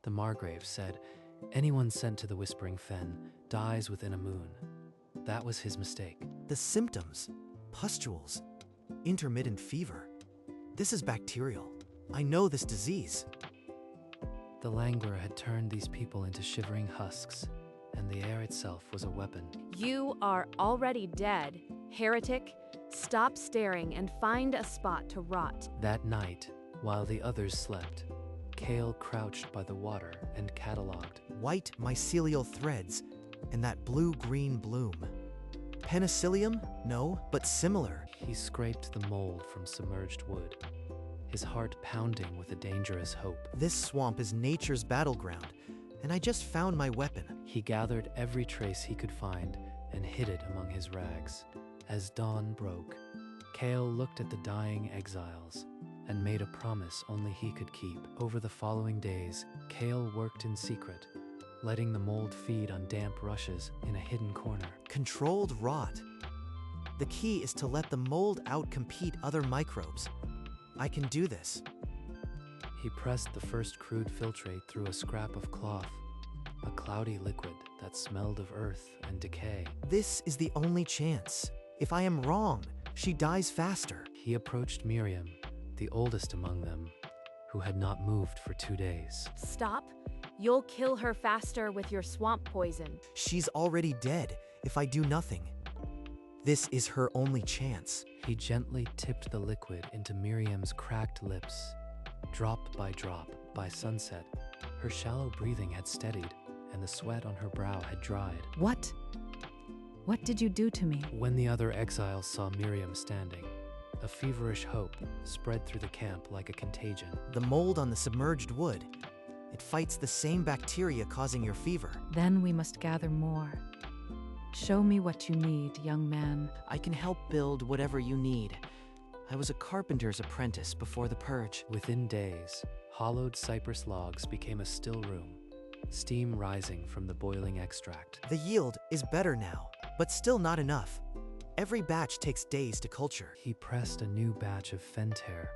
The Margrave said, "Anyone sent to the Whispering Fen dies within a moon." That was his mistake. The symptoms, pustules, intermittent fever. This is bacterial. I know this disease. The languor had turned these people into shivering husks, and the air itself was a weapon. You are already dead, heretic. Stop staring and find a spot to rot. That night, while the others slept, Kale crouched by the water and catalogued. White mycelial threads and that blue-green bloom. Penicillium? No, but similar. He scraped the mold from submerged wood, his heart pounding with a dangerous hope. This swamp is nature's battleground, and I just found my weapon. He gathered every trace he could find and hid it among his rags. As dawn broke, Kale looked at the dying exiles and made a promise only he could keep. Over the following days, Kale worked in secret, letting the mold feed on damp rushes in a hidden corner. Controlled rot. The key is to let the mold outcompete other microbes. I can do this. He pressed the first crude filtrate through a scrap of cloth, a cloudy liquid that smelled of earth and decay. This is the only chance. If I am wrong, she dies faster. He approached Miriam, the oldest among them, who had not moved for 2 days. Stop. You'll kill her faster with your swamp poison. She's already dead if I do nothing. This is her only chance. He gently tipped the liquid into Miriam's cracked lips. Drop by drop, by sunset, her shallow breathing had steadied, and the sweat on her brow had dried. What? What did you do to me? When the other exiles saw Miriam standing, a feverish hope spread through the camp like a contagion. The mold on the submerged wood. It fights the same bacteria causing your fever. Then we must gather more. Show me what you need, young man. I can help build whatever you need. I was a carpenter's apprentice before the purge. Within days, hollowed cypress logs became a still room, steam rising from the boiling extract. The yield is better now, but still not enough. Every batch takes days to culture. He pressed a new batch of fentair,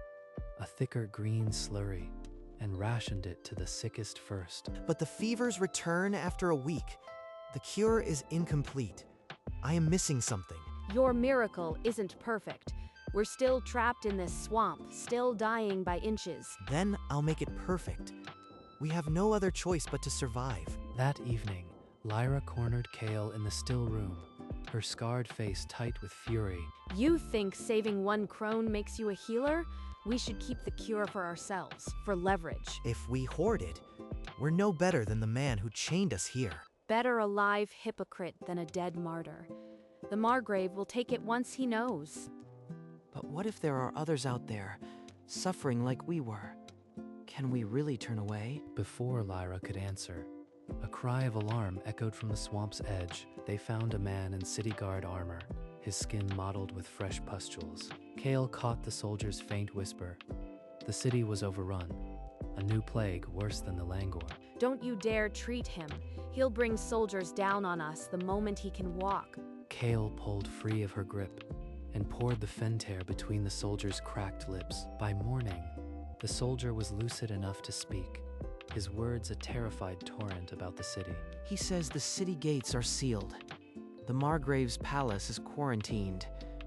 a thicker green slurry, and rationed it to the sickest first. But the fevers return after a week. The cure is incomplete. I am missing something. Your miracle isn't perfect. We're still trapped in this swamp, still dying by inches. Then I'll make it perfect. We have no other choice but to survive. That evening, Lyra cornered Kale in the still room, her scarred face tight with fury. You think saving one crone makes you a healer? We should keep the cure for ourselves, for leverage. If we hoard it, we're no better than the man who chained us here. Better a live hypocrite than a dead martyr. The Margrave will take it once he knows. But what if there are others out there, suffering like we were? Can we really turn away? Before Lyra could answer, a cry of alarm echoed from the swamp's edge. They found a man in city guard armor, his skin mottled with fresh pustules. Kale caught the soldier's faint whisper. The city was overrun. A new plague worse than the languor. Don't you dare treat him. He'll bring soldiers down on us the moment he can walk. Kale pulled free of her grip and poured the fentair between the soldier's cracked lips. By morning, the soldier was lucid enough to speak, his words a terrified torrent about the city. He says the city gates are sealed. The Margrave's palace is quarantined.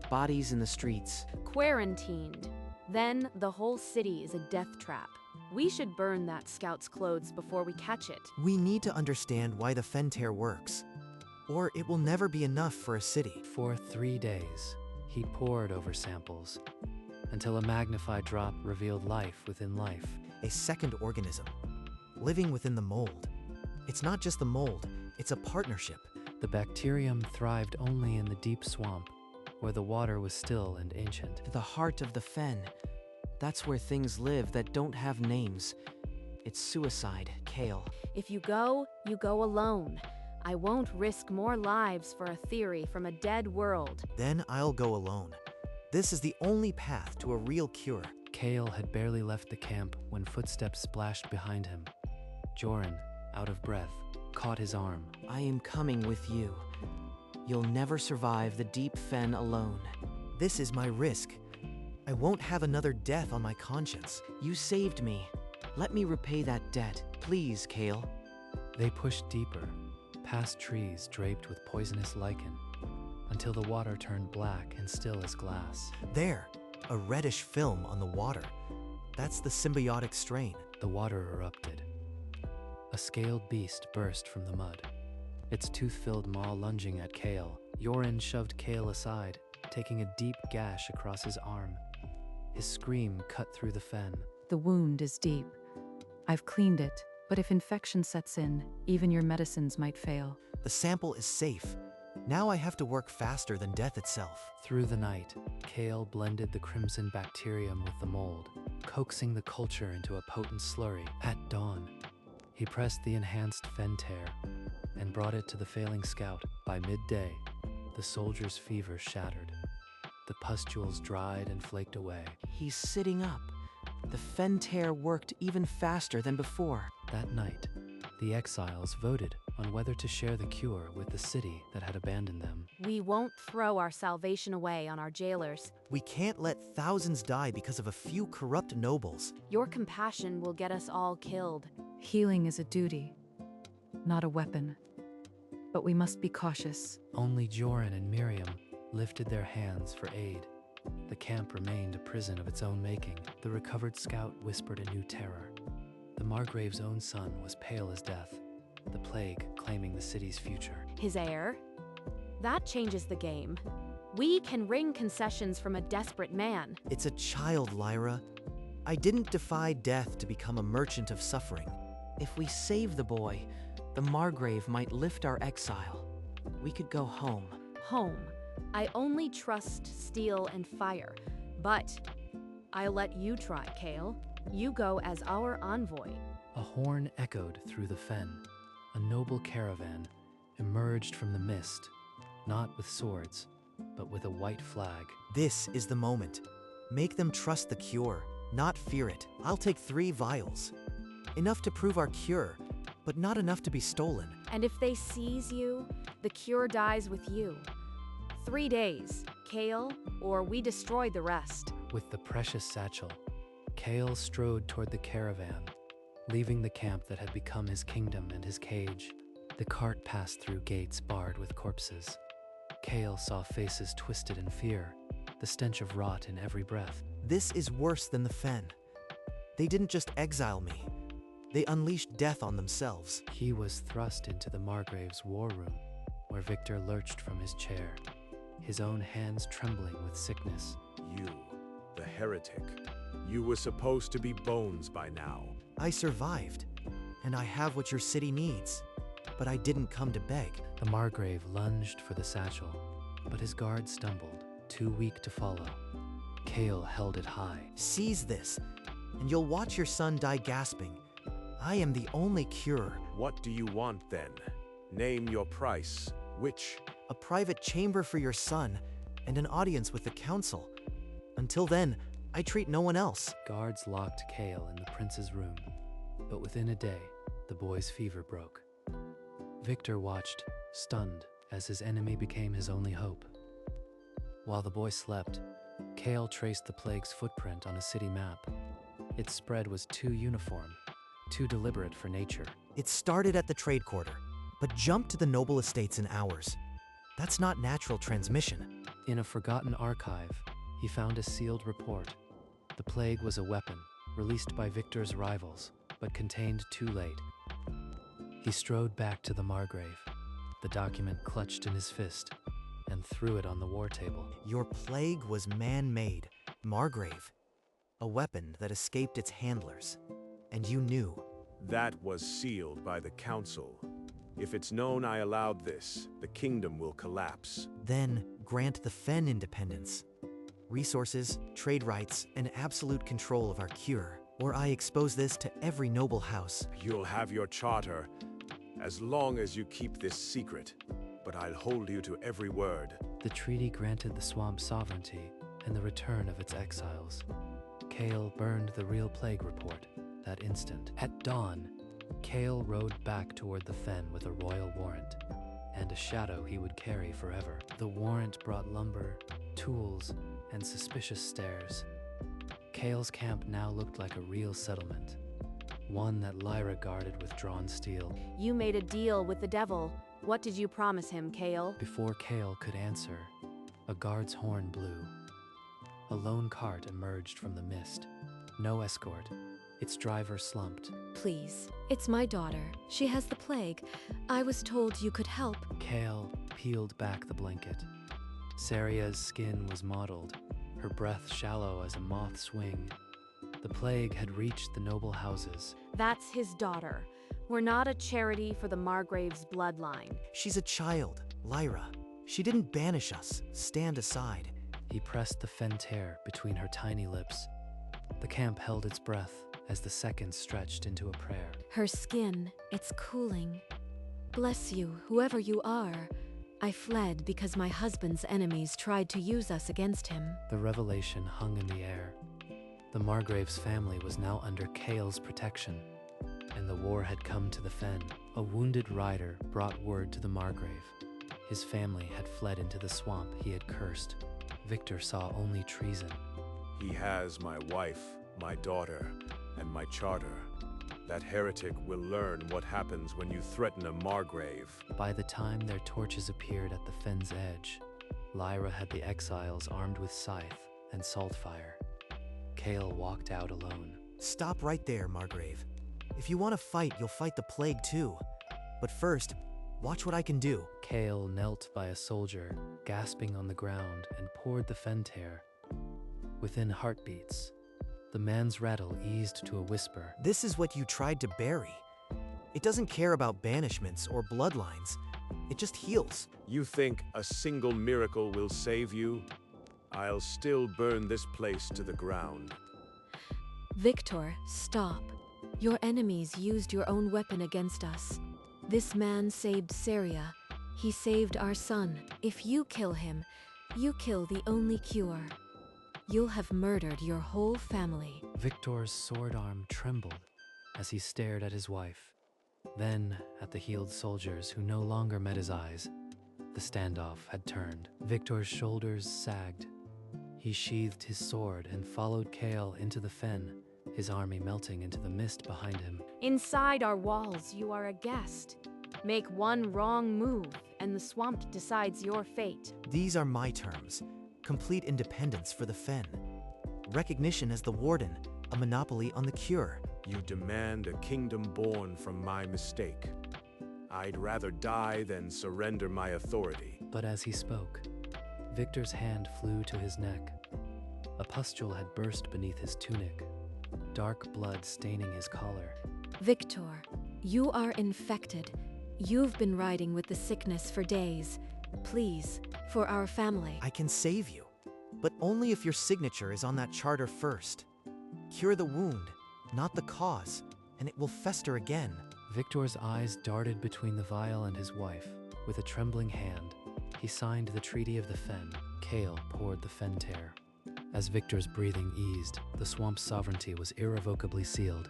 Bodies in the streets. Quarantined. Then the whole city is a death trap. We should burn that scout's clothes before we catch it. We need to understand why the fentair works, or it will never be enough for a city. For 3 days, he pored over samples, until a magnified drop revealed life within life. A second organism, living within the mold. It's not just the mold, it's a partnership. The bacterium thrived only in the deep swamp, where the water was still and ancient. The heart of the fen. That's where things live that don't have names. It's suicide, Kale. If you go alone. I won't risk more lives for a theory from a dead world. Then I'll go alone. This is the only path to a real cure. Kale had barely left the camp when footsteps splashed behind him. Joran, out of breath, caught his arm. I am coming with you. You'll never survive the deep fen alone. This is my risk. I won't have another death on my conscience. You saved me. Let me repay that debt, please, Kale. They pushed deeper, past trees draped with poisonous lichen, until the water turned black and still as glass. There, a reddish film on the water. That's the symbiotic strain. The water erupted. A scaled beast burst from the mud, its tooth-filled maw lunging at Kale. Yoren shoved Kale aside, taking a deep gash across his arm. His scream cut through the fen. The wound is deep. I've cleaned it, but if infection sets in, even your medicines might fail. The sample is safe. Now I have to work faster than death itself. Through the night, Kale blended the crimson bacterium with the mold, coaxing the culture into a potent slurry. At dawn, he pressed the enhanced fen tear and brought it to the failing scout. By midday, the soldier's fever shattered. The pustules dried and flaked away. He's sitting up. The fen tear worked even faster than before. That night, the exiles voted on whether to share the cure with the city that had abandoned them. We won't throw our salvation away on our jailers. We can't let thousands die because of a few corrupt nobles. Your compassion will get us all killed. Healing is a duty, not a weapon. But we must be cautious. Only Joran and Miriam lifted their hands for aid. The camp remained a prison of its own making. The recovered scout whispered a new terror. The Margrave's own son was pale as death, the plague claiming the city's future. His heir? That changes the game. We can wring concessions from a desperate man. It's a child, Lyra. I didn't defy death to become a merchant of suffering. If we save the boy, the Margrave might lift our exile. We could go home. Home. I only trust steel and fire, but I'll let you try, Kale. You go as our envoy. A horn echoed through the fen. A noble caravan emerged from the mist, not with swords, but with a white flag. This is the moment. Make them trust the cure, not fear it. I'll take 3 vials. Enough to prove our cure, but not enough to be stolen. And if they seize you, the cure dies with you. 3 days, Kale, or we destroy the rest. With the precious satchel, Kale strode toward the caravan, leaving the camp that had become his kingdom and his cage. The cart passed through gates barred with corpses. Kale saw faces twisted in fear, the stench of rot in every breath. This is worse than the fen. They didn't just exile me. They unleashed death on themselves. He was thrust into the Margrave's war room, where Victor lurched from his chair, his own hands trembling with sickness. You, the heretic. You were supposed to be bones by now. I survived, and I have what your city needs. But I didn't come to beg. The Margrave lunged for the satchel, but his guard stumbled, too weak to follow. Kale held it high. Seize this, and you'll watch your son die gasping. I am the only cure. What do you want then? Name your price. Which? A private chamber for your son, and an audience with the council. Until then, I treat no one else. Guards locked Kale in the prince's room, but within a day, the boy's fever broke. Victor watched, stunned, as his enemy became his only hope. While the boy slept, Kale traced the plague's footprint on a city map. Its spread was too uniform, too deliberate for nature. It started at the trade quarter, but jumped to the noble estates in hours. That's not natural transmission. In a forgotten archive, he found a sealed report. The plague was a weapon, released by Victor's rivals, but contained too late. He strode back to the Margrave, the document clutched in his fist, and threw it on the war table. Your plague was man-made, Margrave. A weapon that escaped its handlers. And you knew. That was sealed by the council. If it's known I allowed this, the kingdom will collapse. Then grant the Fen independence. Resources, trade rights, and absolute control of our cure. Or I expose this to every noble house. You'll have your charter, as long as you keep this secret. But I'll hold you to every word. The treaty granted the swamp sovereignty and the return of its exiles. Kale burned the real plague report that instant. At dawn, Kale rode back toward the fen with a royal warrant, and a shadow he would carry forever. The warrant brought lumber, tools, and suspicious stares. Kale's camp now looked like a real settlement, one that Lyra guarded with drawn steel. You made a deal with the devil. What did you promise him, Kale? Before Kale could answer, a guard's horn blew. A lone cart emerged from the mist. No escort. Its driver slumped. Please, it's my daughter. She has the plague. I was told you could help. Kale peeled back the blanket. Saria's skin was mottled, her breath shallow as a moth's wing. The plague had reached the noble houses. That's his daughter. We're not a charity for the Margrave's bloodline. She's a child, Lyra. She didn't banish us. Stand aside. He pressed the fentair between her tiny lips. The camp held its breath as the seconds stretched into a prayer. Her skin, it's cooling. Bless you, whoever you are. I fled because my husband's enemies tried to use us against him. The revelation hung in the air. The Margrave's family was now under Kale's protection, and the war had come to the fen. A wounded rider brought word to the Margrave. His family had fled into the swamp he had cursed. Victor saw only treason. He has my wife, my daughter, and my charter. That heretic will learn what happens when you threaten a Margrave. By the time their torches appeared at the fen's edge, Lyra had the exiles armed with scythe and saltfire. Kale walked out alone. Stop right there, Margrave. If you want to fight, you'll fight the plague too. But first, watch what I can do. Kale knelt by a soldier, gasping on the ground, and poured the fentair. Within heartbeats, the man's rattle eased to a whisper. This is what you tried to bury. It doesn't care about banishments or bloodlines. It just heals. You think a single miracle will save you? I'll still burn this place to the ground. Victor, stop. Your enemies used your own weapon against us. This man saved Saria. He saved our son. If you kill him, you kill the only cure. You'll have murdered your whole family. Victor's sword arm trembled as he stared at his wife, then at the healed soldiers who no longer met his eyes. The standoff had turned. Victor's shoulders sagged. He sheathed his sword and followed Kale into the fen, his army melting into the mist behind him. Inside our walls, you are a guest. Make one wrong move, and the swamp decides your fate. These are my terms. Complete independence for the fen. Recognition as the warden, a monopoly on the cure. You demand a kingdom born from my mistake. I'd rather die than surrender my authority. But as he spoke, Victor's hand flew to his neck. A pustule had burst beneath his tunic, dark blood staining his collar. Victor, you are infected. You've been riding with the sickness for days. Please, for our family. I can save you, but only if your signature is on that charter first. Cure the wound, not the cause, and it will fester again. Victor's eyes darted between the vial and his wife. With a trembling hand, he signed the Treaty of the Fen. Kale poured the fentair. As Victor's breathing eased, the swamp's sovereignty was irrevocably sealed.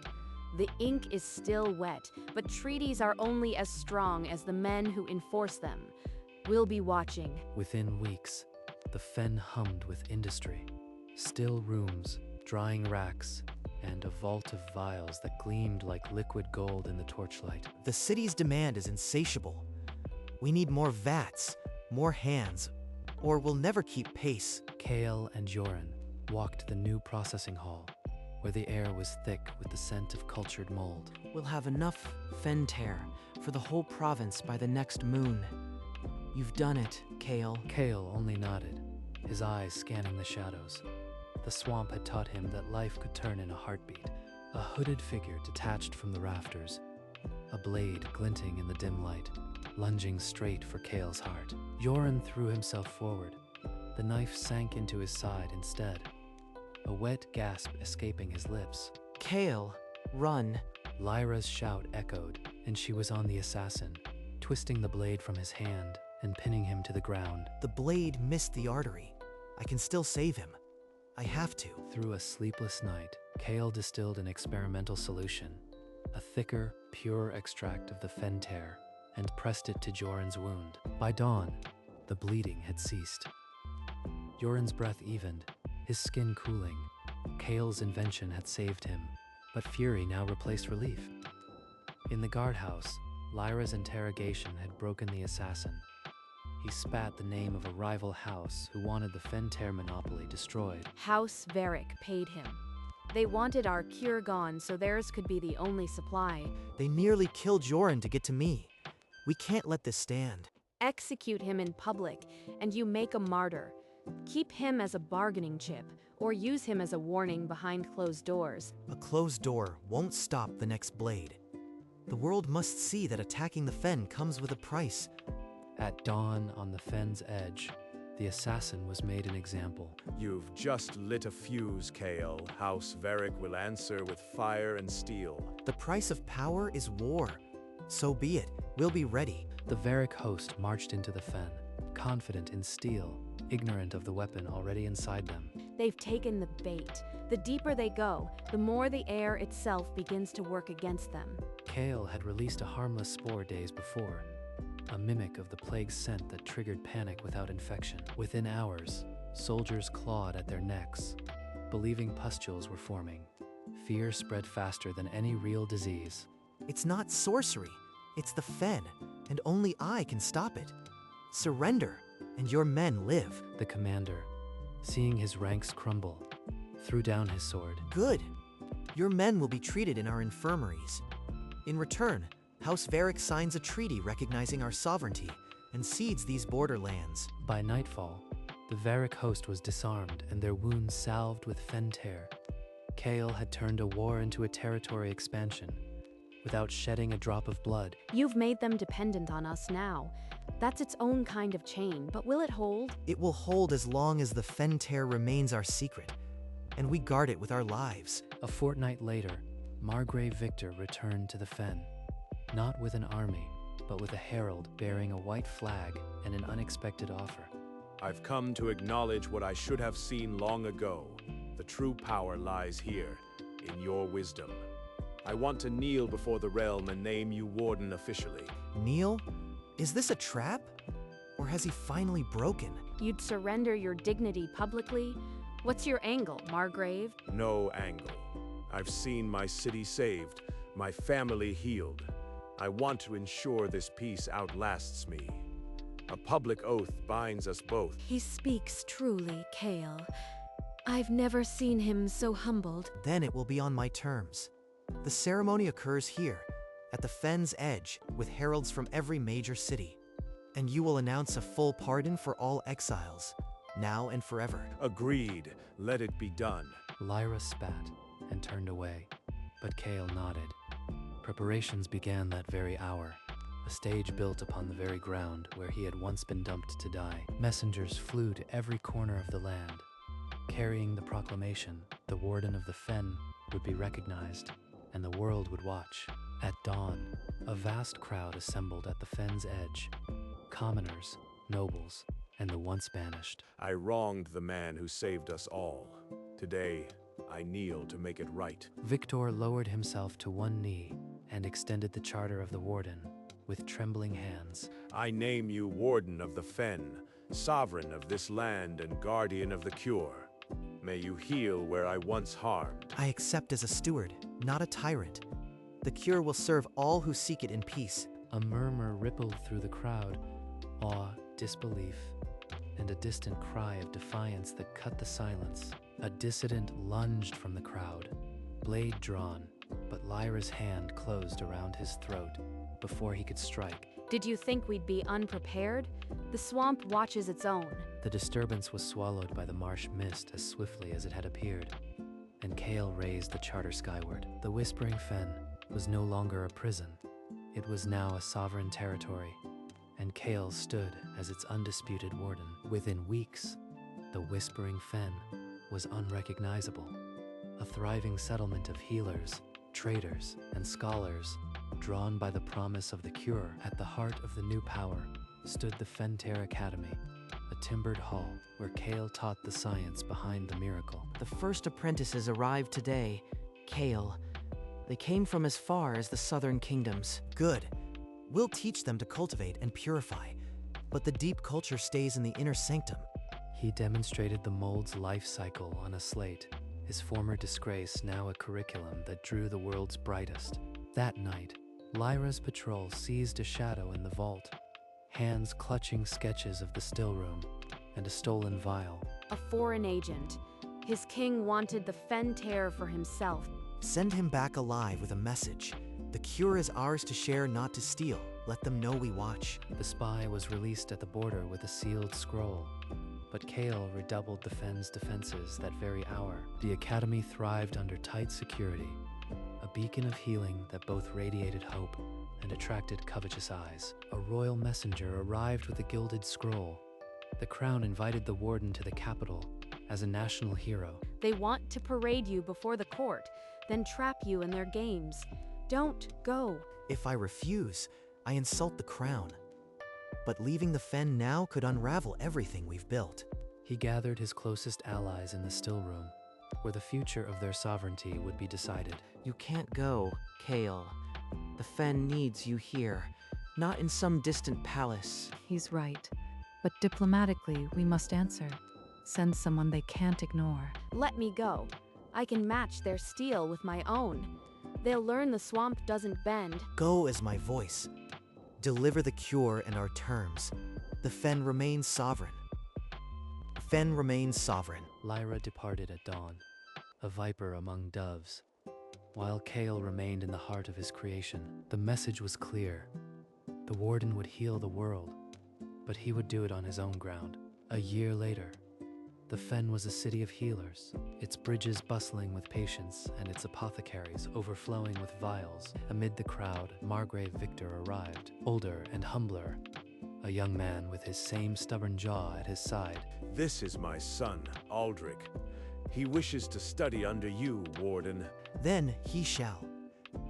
The ink is still wet, but treaties are only as strong as the men who enforce them. We'll be watching. Within weeks, the fen hummed with industry. Still rooms, drying racks, and a vault of vials that gleamed like liquid gold in the torchlight. The city's demand is insatiable. We need more vats, more hands, or we'll never keep pace. Kale and Joran walked the new processing hall, where the air was thick with the scent of cultured mold. We'll have enough fentair for the whole province by the next moon. You've done it, Kale. Kale only nodded, his eyes scanning the shadows. The swamp had taught him that life could turn in a heartbeat. A hooded figure detached from the rafters, a blade glinting in the dim light, lunging straight for Kale's heart. Joran threw himself forward. The knife sank into his side instead, a wet gasp escaping his lips. Kale, run. Lyra's shout echoed, and she was on the assassin, twisting the blade from his hand and pinning him to the ground. The blade missed the artery. I can still save him. I have to. Through a sleepless night, Kale distilled an experimental solution, a thicker, pure extract of the fentair, and pressed it to Joran's wound. By dawn, the bleeding had ceased. Joran's breath evened, his skin cooling. Kale's invention had saved him. But fury now replaced relief. In the guardhouse, Lyra's interrogation had broken the assassin. He spat the name of a rival house who wanted the Fentear monopoly destroyed. House Varric paid him. They wanted our cure gone so theirs could be the only supply. They nearly killed Joran to get to me. We can't let this stand. Execute him in public, and you make a martyr. Keep him as a bargaining chip, or use him as a warning behind closed doors. A closed door won't stop the next blade. The world must see that attacking the Fen comes with a price. At dawn on the Fen's edge, the assassin was made an example. You've just lit a fuse, Kale. House Varric will answer with fire and steel. The price of power is war. So be it. We'll be ready. The Varric host marched into the Fen, confident in steel, ignorant of the weapon already inside them. They've taken the bait. The deeper they go, the more the air itself begins to work against them. Kale had released a harmless spore days before, a mimic of the plague's scent that triggered panic without infection. Within hours, soldiers clawed at their necks, believing pustules were forming. Fear spread faster than any real disease. It's not sorcery. It's the Fen, and only I can stop it. Surrender, and your men live. The commander, seeing his ranks crumble, threw down his sword. Good. Your men will be treated in our infirmaries. In return, House Varric signs a treaty recognizing our sovereignty and cedes these borderlands. By nightfall, the Varric host was disarmed and their wounds salved with Fentear. Kale had turned a war into a territory expansion, without shedding a drop of blood. You've made them dependent on us now. That's its own kind of chain, but will it hold? It will hold as long as the Fentear remains our secret, and we guard it with our lives. A fortnight later, Margrave Victor returned to the Fen, not with an army, but with a herald bearing a white flag and an unexpected offer. I've come to acknowledge what I should have seen long ago. The true power lies here, in your wisdom. I want to kneel before the realm and name you warden officially. Neil, is this a trap? Or has he finally broken? You'd surrender your dignity publicly? What's your angle, Margrave? No angle. I've seen my city saved, my family healed. I want to ensure this peace outlasts me. A public oath binds us both. He speaks truly, Kale. I've never seen him so humbled. Then it will be on my terms. The ceremony occurs here, at the Fen's edge, with heralds from every major city. And you will announce a full pardon for all exiles, now and forever. Agreed. Let it be done. Lyra spat and turned away, but Kale nodded. Preparations began that very hour, a stage built upon the very ground where he had once been dumped to die. Messengers flew to every corner of the land, carrying the proclamation the warden of the Fen would be recognized, and the world would watch. At dawn, a vast crowd assembled at the Fen's edge. Commoners, nobles, and the once banished. I wronged the man who saved us all. Today, I kneel to make it right. Victor lowered himself to one knee and extended the charter of the warden with trembling hands. I name you warden of the Fen, sovereign of this land and guardian of the cure. May you heal where I once harmed. I accept as a steward, not a tyrant. The cure will serve all who seek it in peace. A murmur rippled through the crowd, awe, disbelief, and a distant cry of defiance that cut the silence. A dissident lunged from the crowd, blade drawn, but Lyra's hand closed around his throat before he could strike. Did you think we'd be unprepared? The swamp watches its own. The disturbance was swallowed by the marsh mist as swiftly as it had appeared, and Kale raised the charter skyward. The Whispering Fen was no longer a prison. It was now a sovereign territory, and Kale stood as its undisputed warden. Within weeks, the Whispering Fen was unrecognizable. A thriving settlement of healers, traders, and scholars, drawn by the promise of the cure. At the heart of the new power stood the Fentear Academy, a timbered hall where Kale taught the science behind the miracle. The first apprentices arrived today, Kale. They came from as far as the southern kingdoms. Good. We'll teach them to cultivate and purify, but the deep culture stays in the inner sanctum. He demonstrated the mold's life cycle on a slate, his former disgrace now a curriculum that drew the world's brightest. That night, Lyra's patrol seized a shadow in the vault, hands clutching sketches of the still room and a stolen vial. A foreign agent. His king wanted the Fentear for himself. Send him back alive with a message. The cure is ours to share, not to steal. Let them know we watch. The spy was released at the border with a sealed scroll, but Kale redoubled the Fen's defenses that very hour. The academy thrived under tight security, a beacon of healing that both radiated hope and attracted covetous eyes. A royal messenger arrived with a gilded scroll. The crown invited the warden to the capital as a national hero. They want to parade you before the court, then trap you in their games. Don't go. If I refuse, I insult the crown. But leaving the Fen now could unravel everything we've built. He gathered his closest allies in the still room, where the future of their sovereignty would be decided. You can't go, Kale. The Fen needs you here, not in some distant palace. He's right. But diplomatically, we must answer. Send someone they can't ignore. Let me go. I can match their steel with my own. They'll learn the swamp doesn't bend. Go as my voice. Deliver the cure and our terms. The Fen remains sovereign. Fen remains sovereign. Lyra departed at dawn, a viper among doves. While Kale remained in the heart of his creation, the message was clear. The warden would heal the world, but he would do it on his own ground. A year later, the Fen was a city of healers, its bridges bustling with patients and its apothecaries overflowing with vials. Amid the crowd, Margrave Victor arrived, older and humbler, a young man with his same stubborn jaw at his side. This is my son, Aldrich. He wishes to study under you, Warden. Then he shall.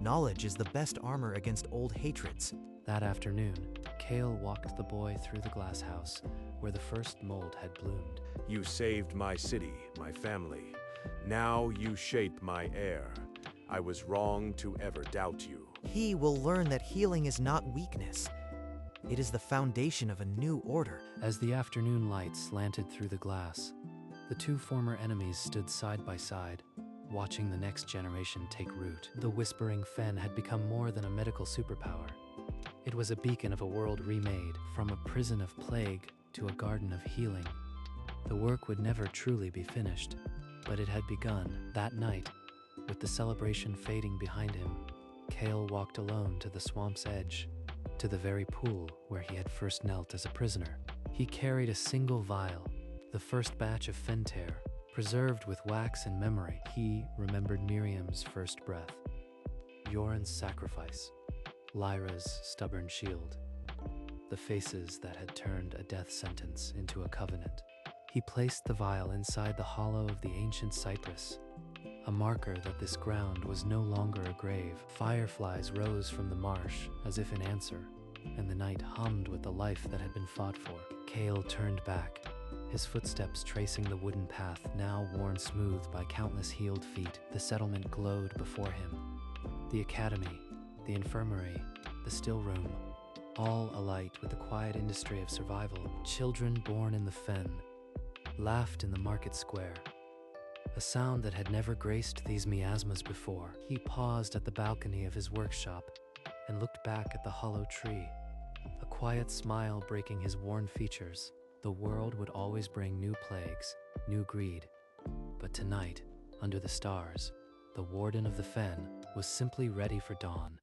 Knowledge is the best armor against old hatreds. That afternoon, Kale walked the boy through the glass house where the first mold had bloomed. You saved my city, my family. Now you shape my heir. I was wrong to ever doubt you. He will learn that healing is not weakness. It is the foundation of a new order. As the afternoon light slanted through the glass, the two former enemies stood side by side, watching the next generation take root. The Whispering Fen had become more than a medical superpower. It was a beacon of a world remade, from a prison of plague to a garden of healing. The work would never truly be finished, but it had begun. That night, with the celebration fading behind him, Kale walked alone to the swamp's edge, to the very pool where he had first knelt as a prisoner. He carried a single vial, the first batch of Fentear, preserved with wax and memory. He remembered Miriam's first breath, Yoren's sacrifice, Lyra's stubborn shield, the faces that had turned a death sentence into a covenant. He placed the vial inside the hollow of the ancient cypress, a marker that this ground was no longer a grave. Fireflies rose from the marsh as if in answer, and the night hummed with the life that had been fought for. Kale turned back, his footsteps tracing the wooden path now worn smooth by countless healed feet. The settlement glowed before him. The academy, the infirmary, the still room, all alight with the quiet industry of survival. Children born in the Fen laughed in the market square, a sound that had never graced these miasmas before. He paused at the balcony of his workshop and looked back at the hollow tree, a quiet smile breaking his worn features. The world would always bring new plagues, new greed. But tonight, under the stars, the warden of the Fen was simply ready for dawn.